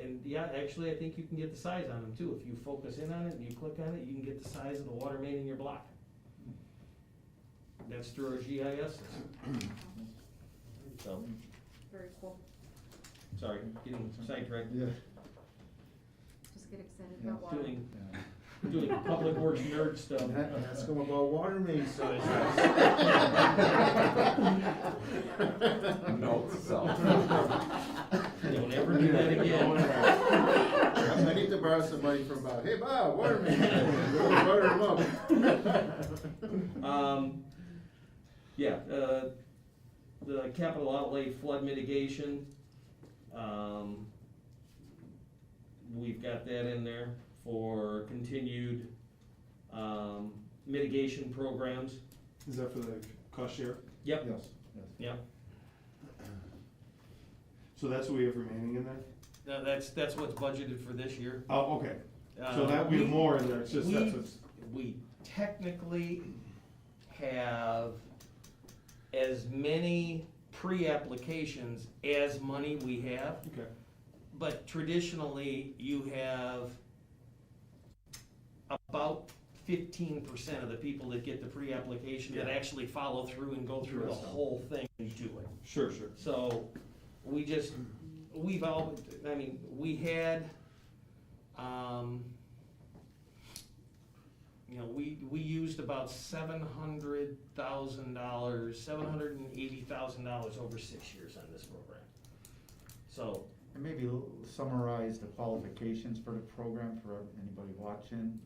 And yeah, actually, I think you can get the size on them too. If you focus in on it and you click on it, you can get the size of the water main in your block. That's through our GIS system. So, Very cool. sorry, getting sidetracked. Yeah. Just get excited about water. Doing public works nerd stuff. Ask them about water main size. Note to self. Don't ever do that again. I need to borrow some money from Bob. Hey Bob, water main, water them up. Yeah, the capital outlay flood mitigation, we've got that in there for continued, mitigation programs. Is that for the cost share? Yep, Yes, yes. yep. So that's what we have remaining in there? That's what's budgeted for this year. Oh, okay. So that we have more in there, it's just that's what's, We technically have as many pre-applications as money we have, okay. but traditionally you have about 15% of the people that get the pre-application that Yeah. actually follow through and go through the Interesting. whole thing and do it. Sure, sure. So, we had, we used about $780,000 over 6 years on this program. So, And maybe summarize the qualifications for the program for anybody watching,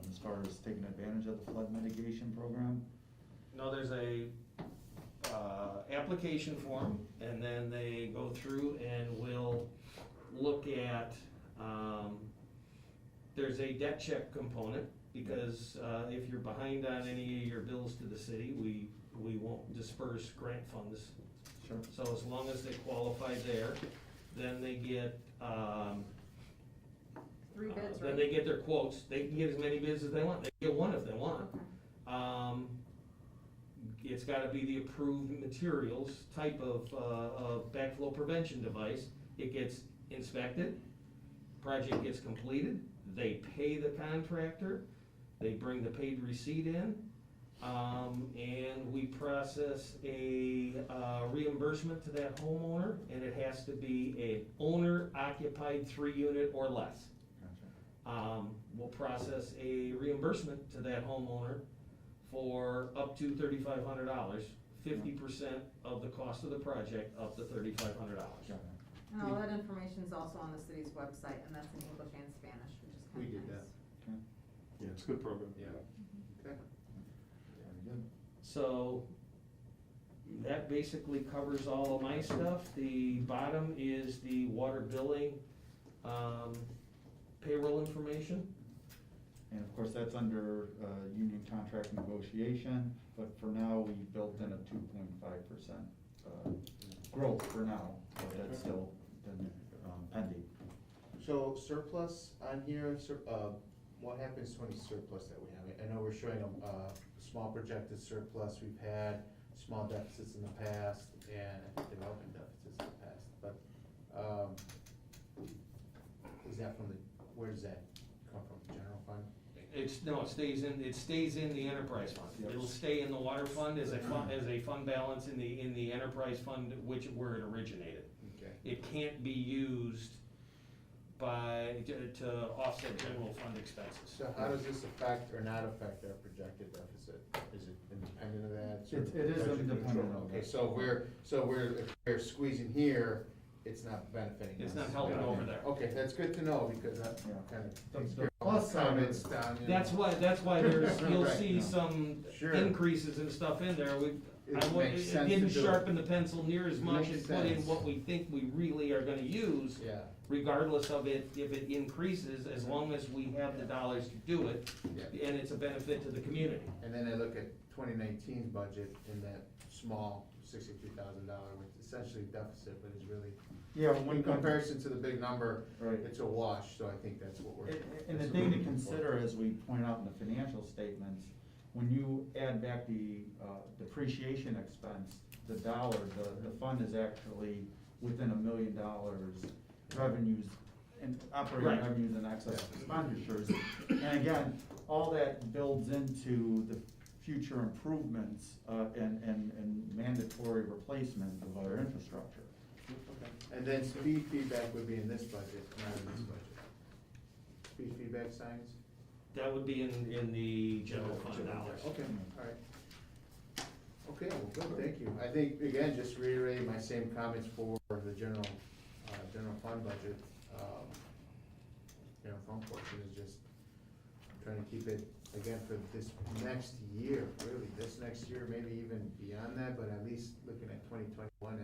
as far as taking advantage of the flood mitigation program. no, there's a, application form, and then they go through and will look at, there's a debt check component, because, if you're behind on any of your bills to the city, we won't disperse grant funds. Sure. So as long as they qualify there, then they get, 3 bids, then right? they get their quotes, they can get as many bids as they want, they get one if they want. Okay. It's gotta be the approved materials type of backflow prevention device. It gets inspected, project gets completed, they pay the contractor, they bring the paid receipt in, and we process a reimbursement to that homeowner, and it has to be a owner occupied 3-unit or less. Gotcha. We'll process a reimbursement to that homeowner for up to $3,500, 50% of the cost of the project, up to $3,500. Got it. And all that information is also on the city's website, and that's in English and Spanish, which is We kind of did nice. that. Okay. Yeah, it's a good program. Yeah. Okay. Very good. So, that basically covers all of my stuff. The bottom is the water billing, payroll information. And of course, that's under, union contract negotiation, but for now, we built in a 2.5%, growth for now, but that's still been, pending. So surplus on here, what happens to any surplus that we have? I know we're showing a small projected surplus, we've had small deficits in the past, and I think development deficits in the past, but, is that from where does that come from, general fund? It stays in the enterprise fund. Yep. It'll stay in the water fund as a fund balance in the enterprise fund, where it originated. Okay. It can't be used to offset general fund expenses. So how does this affect or not affect our projected deficit? Is it independent of that? It is Budget independent control? of Okay, that. so if we're squeezing here, it's not benefiting us. It's not helping over there. Okay, that's good to know, because that Yeah. kind of The- takes the care of all plus the side of comments it- down. That's why you'll Right, see yeah. some Sure. increases and stuff in there. It makes sense to Didn't do it. sharpen the pencil near as much Makes and put in sense. what we think we really are gonna use, Yeah, regardless of it, if it increases, as long as we have the dollars to do it, yeah. and it's a benefit to the community. And then I look at 2019's budget in that small $63,000, which is essentially deficit, but is really, Yeah, in comparison to the big number, Right. it's a wash, so I think that's what we're. And the that's thing what to we're looking for. consider, as we point out in the financial statements, when you add back the depreciation expense, the fund is actually within $1 million revenues, and operating Right. revenues and excess expenditures. And again, all that builds into the future improvements, and mandatory replacement of our infrastructure. And then speed feedback would be in this budget, not in this budget. Speed feedback signs? That would be in the general fund dollars. Okay, all right. Okay, well, good, thank you. I think, again, just reiterating my same comments for the general fund budget. General fund portion is just trying to keep it, again, for this next year, really, this next year, maybe even beyond that, but at least looking at 2021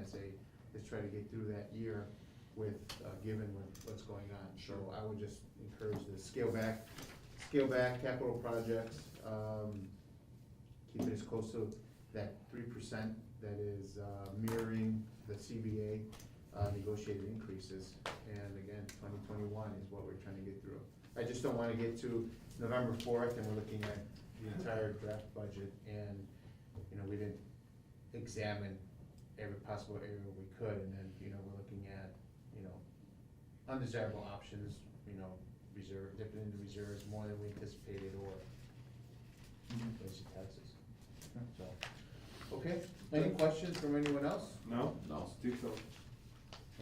let's try to get through that year with, given what's going on. So I would just encourage to scale back capital projects, keep it as close to that 3% that is mirroring the CBA negotiated increases. And again, 2021 is what we're trying to get through. I just don't wanna get to November 4th and we're looking at the entire draft budget and, we didn't examine every possible area we could, and then, we're looking at, undesirable options, dipping into reserves more than we anticipated, or basic taxes. So, okay, any questions from anyone else? No? No. Let's do so.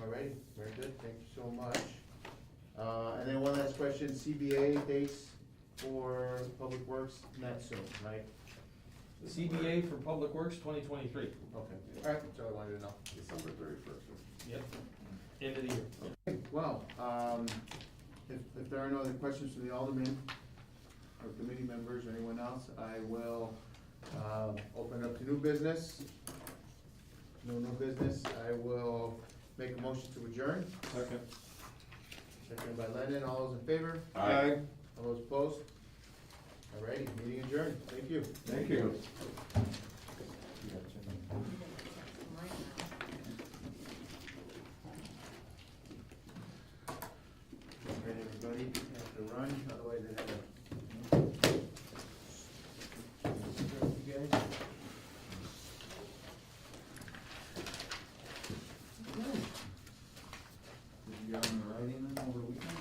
Alrighty, very good, thank you so much. And then one last question, CBA dates for Public Works, not soon, right? CBA for Public Works, 2023. Okay, alright, that's all I wanted to know. December 31st. Yep. End of the year. Well, if there are no other questions from the aldermen or committee members or anyone else, I will, open up to new business. No new business, I will make a motion to adjourn. Second. Seconded by Lennon, all those in favor? Aye. All those opposed? Alrighty, meeting adjourned, thank you. Thank you. Alright, everybody, have to run, otherwise I have a. You guys? Did you get on the writing then over the weekend?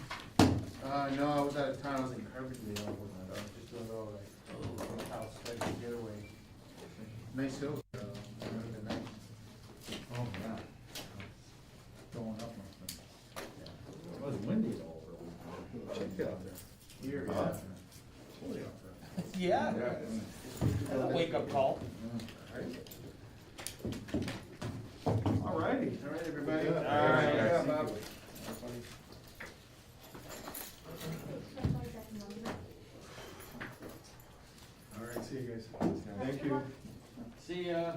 No, I was out of town, I was in Carbondale, I was just doing a little like, house, like getaway. Nice hills, really nice. Oh, yeah. Going up must have been. It was windy all over the weekend. Check it out there. Here, Huh? yeah. Chilly out there. Yeah. That's a wake-up call. All righty. All right, everybody. Yeah. All right. Yeah, Bob. All right, see you guys. Thank you. See ya.